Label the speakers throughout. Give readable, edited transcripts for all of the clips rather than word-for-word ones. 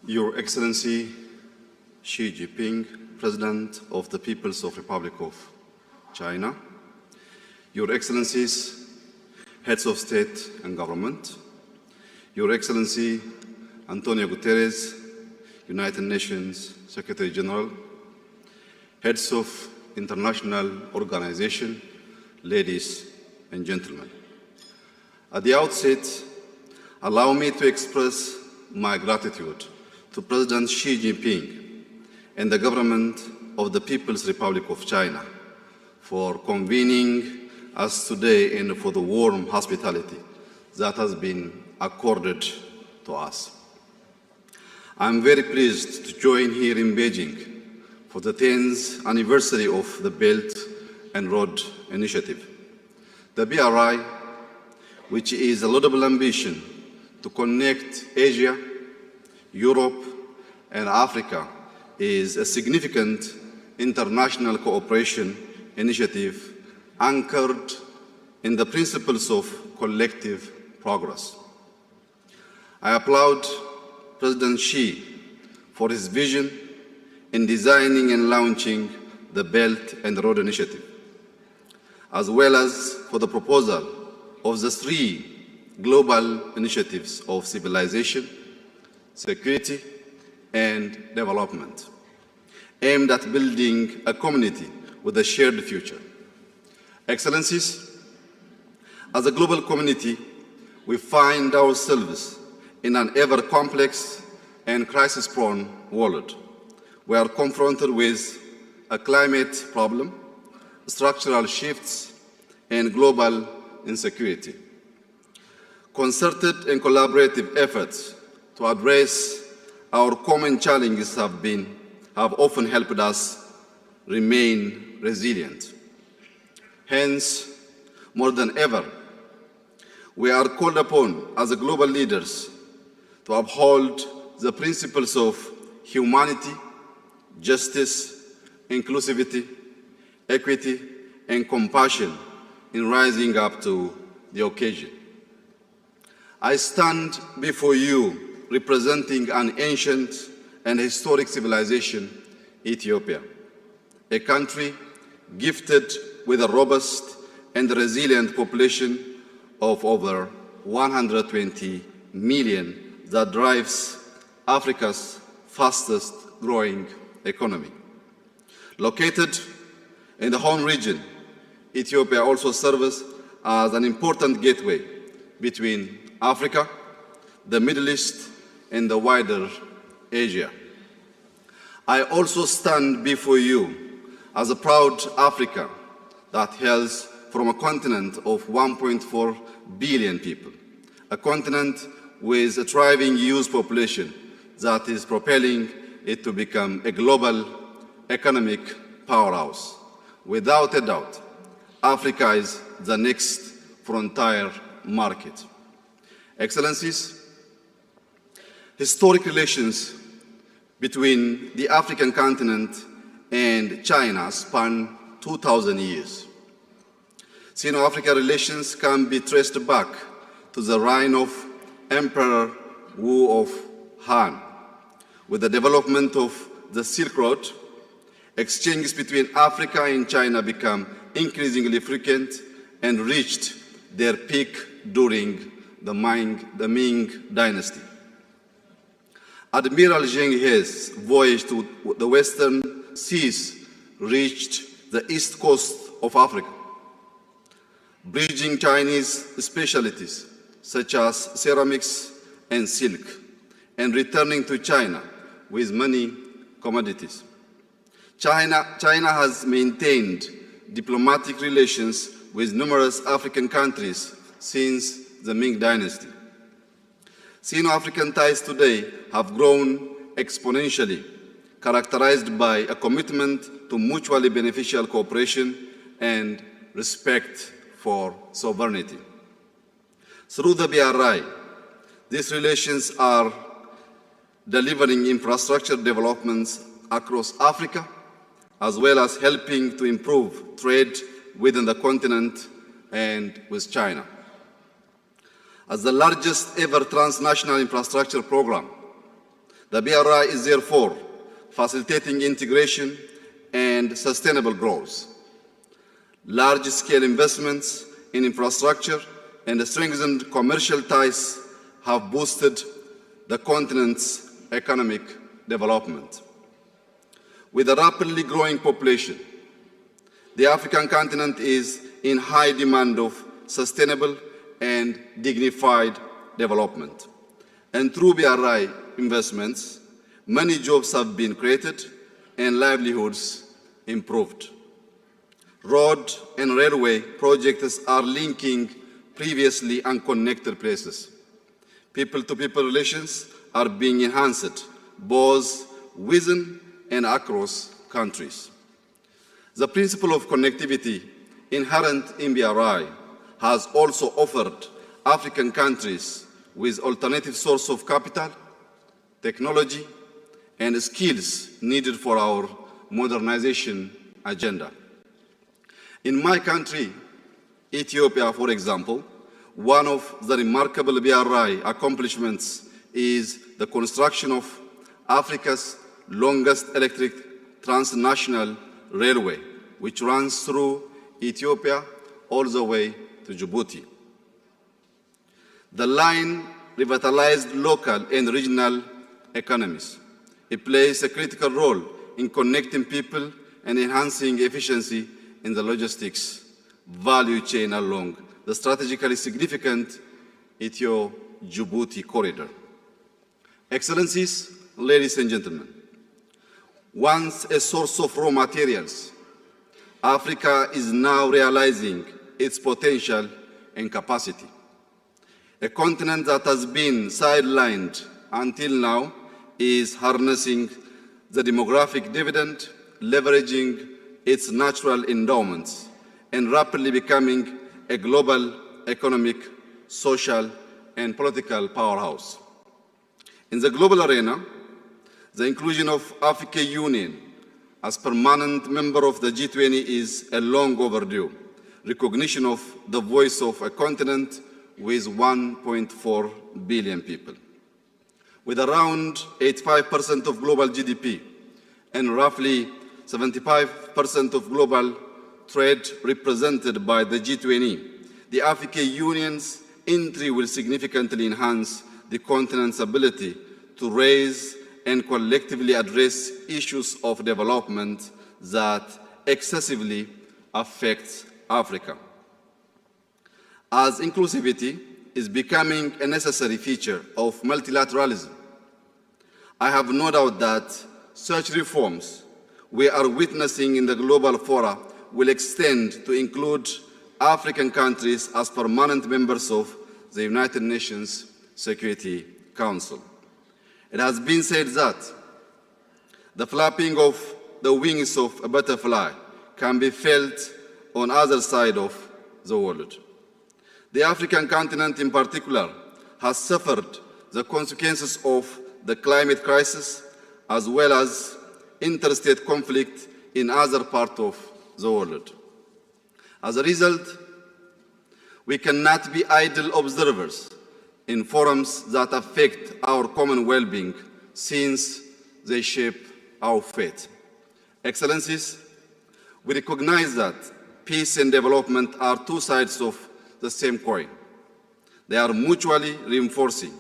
Speaker 1: Your Excellency Xi Jinping, President of the People's Republic of China, Your Excellencies, Heads of State and Government, Your Excellency Antonio Guterres, United Nations Secretary General, Heads of International Organization, ladies and gentlemen. At the outset, allow me to express my gratitude to President Xi Jinping and the government of the People's Republic of China for convening us today and for the warm hospitality that has been accorded to us. I'm very pleased to join here in Beijing for the 10th anniversary of the Belt and Road Initiative. The BRI, which is a laudable ambition to connect Asia, Europe, and Africa, is a significant international cooperation initiative anchored in the principles of collective progress. I applaud President Xi for his vision in designing and launching the Belt and Road Initiative, as well as for the proposal of the 3 global initiatives of civilization, security, and development, aimed at building a community with a shared future. Excellencies, as a global community, we find ourselves in an ever complex and crisis-prone world. We are confronted with a climate problem, structural shifts, and global insecurity. Concerted and collaborative efforts to address our common challenges have often helped us remain resilient. Hence, more than ever, we are called upon as global leaders to uphold the principles of humanity, justice, inclusivity, equity, and compassion in rising up to the occasion. I stand before you representing an ancient and historic civilization, Ethiopia, a country gifted with a robust and resilient population of over 120 million that drives Africa's fastest growing economy. Located in the Horn region, Ethiopia also serves as an important gateway between Africa, the Middle East, and the wider Asia. I also stand before you as a proud Africa that hails from a continent of 1.4 billion people, a continent with a thriving youth population that is propelling it to become a global economic powerhouse. Without a doubt, Africa is the next frontier market. Excellencies, historic relations between the African continent and China span 2,000 years. Sino-African relations can be traced back to the reign of Emperor Wu of Han. With the development of the Silk Road, exchanges between Africa and China became increasingly frequent and reached their peak during the Ming Dynasty. Admiral Zheng He's voyage to the Western Seas reached the east coast of Africa, bridging Chinese specialties such as ceramics and silk, and returning to China with many commodities. China has maintained diplomatic relations with numerous African countries since the Ming Dynasty. Sino-African ties today have grown exponentially, characterized by a commitment to mutually beneficial cooperation and respect for sovereignty. Through the BRI, these relations are delivering infrastructure developments across Africa, as well as helping to improve trade within the continent and with China. As the largest ever transnational infrastructure program, The BRI is therefore facilitating integration and sustainable growth. Large-scale investments in infrastructure and strengthened commercial ties have boosted the continent's economic development. With a rapidly growing population, the African continent is in high demand of sustainable and dignified development. And through BRI investments, many jobs have been created and livelihoods improved. Road and railway projects are linking previously unconnected places. People-to-people relations are being enhanced both within and across countries. The principle of connectivity inherent in BRI has also offered African countries with alternative source of capital, technology, and skills needed for our modernization agenda. In my country, Ethiopia, for example, one of the remarkable BRI accomplishments is the construction of Africa's longest electric transnational railway, which runs through Ethiopia all the way to Djibouti. The line revitalized local and regional economies. It plays a critical role in connecting people and enhancing efficiency in the logistics value chain along the strategically significant Ethio-Djibouti corridor. Excellencies, ladies and gentlemen, once a source of raw materials, Africa is now realizing its potential and capacity. A continent that has been sidelined until now is harnessing the demographic dividend, leveraging its natural endowments, and rapidly becoming a global economic, social, and political powerhouse. In the global arena, the inclusion of African Union as permanent member of the G20 is a long overdue recognition of the voice of a continent with 1.4 billion people. With around 85% of global GDP and roughly 75% of global trade represented by the G20, the African Union's entry will significantly enhance the continent's ability to raise and collectively address issues of development that excessively affect Africa. As inclusivity is becoming a necessary feature of multilateralism, I have no doubt that such reforms we are witnessing in the global fora will extend to include African countries as permanent members of the United Nations Security Council. It has been said that the flapping of the wings of a butterfly can be felt on either side of the world. The African continent in particular has suffered the consequences of the climate crisis as well as interstate conflict in other parts of the world. As a result, we cannot be idle observers in forums that affect our common well-being since they shape our fate. Excellencies, we recognize that peace and development are two sides of the same coin. They are mutually reinforcing.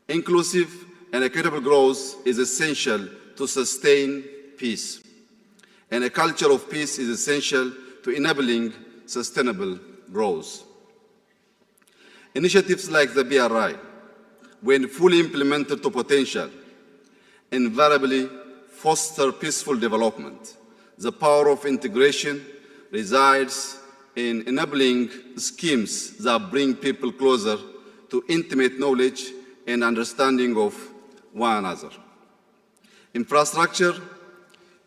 Speaker 1: Inclusive and equitable growth is essential to sustain peace, and a culture of peace is essential to enabling sustainable growth. Initiatives like the BRI, when fully implemented to potential, invariably foster peaceful development. The power of integration resides in enabling schemes that bring people closer to intimate knowledge and understanding of one another. Infrastructure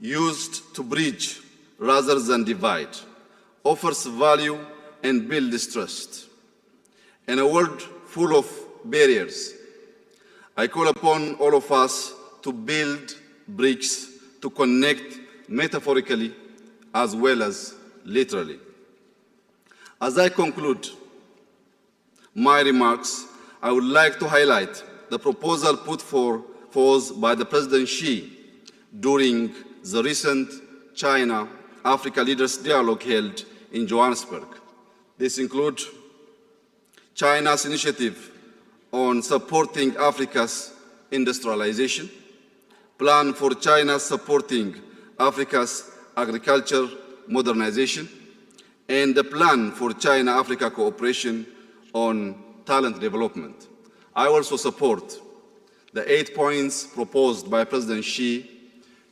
Speaker 1: used to bridge rather than divide offers value and builds trust. In a world full of barriers, I call upon all of us to build bridges to connect metaphorically as well as literally. As I conclude my remarks, I would like to highlight the proposal put for proposed by the President Xi during the recent China-Africa Leaders Dialogue held in Johannesburg. This includes China's initiative on supporting Africa's industrialization, plan for China supporting Africa's agriculture modernization, and the plan for China-Africa cooperation on talent development. I also support the 8 points proposed by President Xi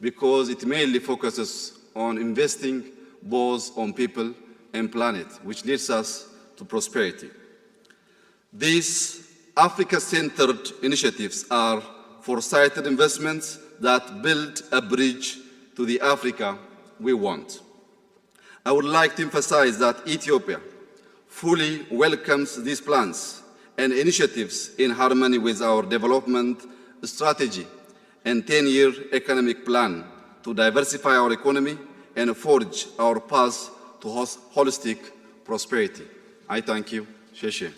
Speaker 1: because it mainly focuses on investing both on people and planet, which leads us to prosperity. These Africa-centered initiatives are foresighted investments that build a bridge to the Africa we want. I would like to emphasize that Ethiopia fully welcomes these plans and initiatives in harmony with our development strategy and 10-year economic plan to diversify our economy and forge our path to holistic prosperity. I thank you. Sheshe.